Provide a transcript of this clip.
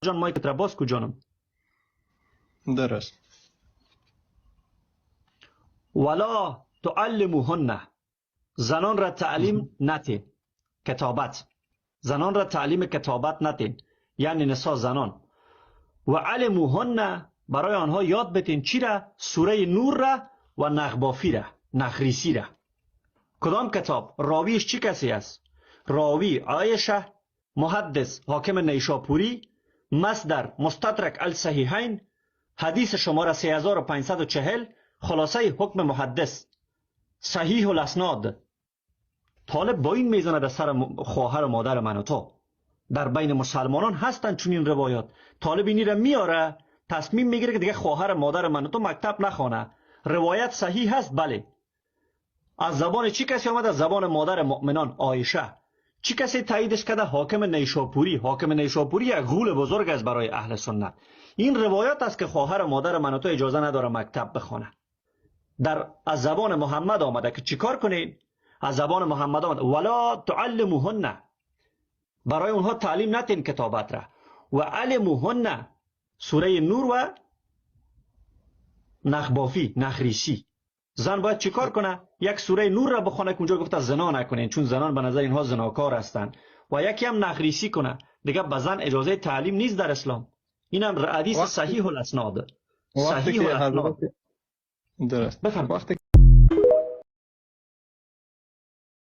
جان مایک تر باز کو جانم. درست. ولا تعلموهن، زنان را تعلیم نتین. کتابت، زنان را تعلیم کتابت نتین، یعنی نسا زنان. و علموهن، برای آنها یاد بتین چی را؟ سوره نور را و نغبافی را، نخریسی را. کدام کتاب؟ راویش چی کسی است؟ راوی عایشه، محدث حاکم نیشاپوری، مصدر مستدرک الصحیحین، حدیث شماره 3540، خلاصه حکم محدث، صحیح الاسناد. طالب با این میزنه در سر خواهر و مادر من و تو. در بین مسلمانان هستن چون این روایات. طالب اینی را میاره، تصمیم میگیره که دیگه خواهر و مادر من و تو مکتب نخوانه. روایت صحیح هست، بله. از زبان چی کسی آمد؟ از زبان مادر مؤمنان عایشه. چی کسی تاییدش کرده؟ حاکم نیشاپوری. حاکم نیشاپوری یک غول بزرگ است برای اهل سنت. این روایات است که خواهر و مادر من و تو اجازه نداره مکتب بخونه. از زبان محمد آمده که چیکار کنین؟ از زبان محمد آمده ولا تعلموهن، برای اونها تعلیم نتین کتابت را. و علموهن، سوره نور و نخبافی، نخریسی. زن باید چیکار کنه؟ یک سوره نور را بخونه که اونجا گفته زنا نکنین، چون زنان به نظر اینها زناکار هستند. و یکی هم نخریسی کنه. دیگه به زن اجازه تعلیم نیست در اسلام. اینم حدیث صحیح الاسناد. صحیح الاسناد. درست. بفرمایید. وقتی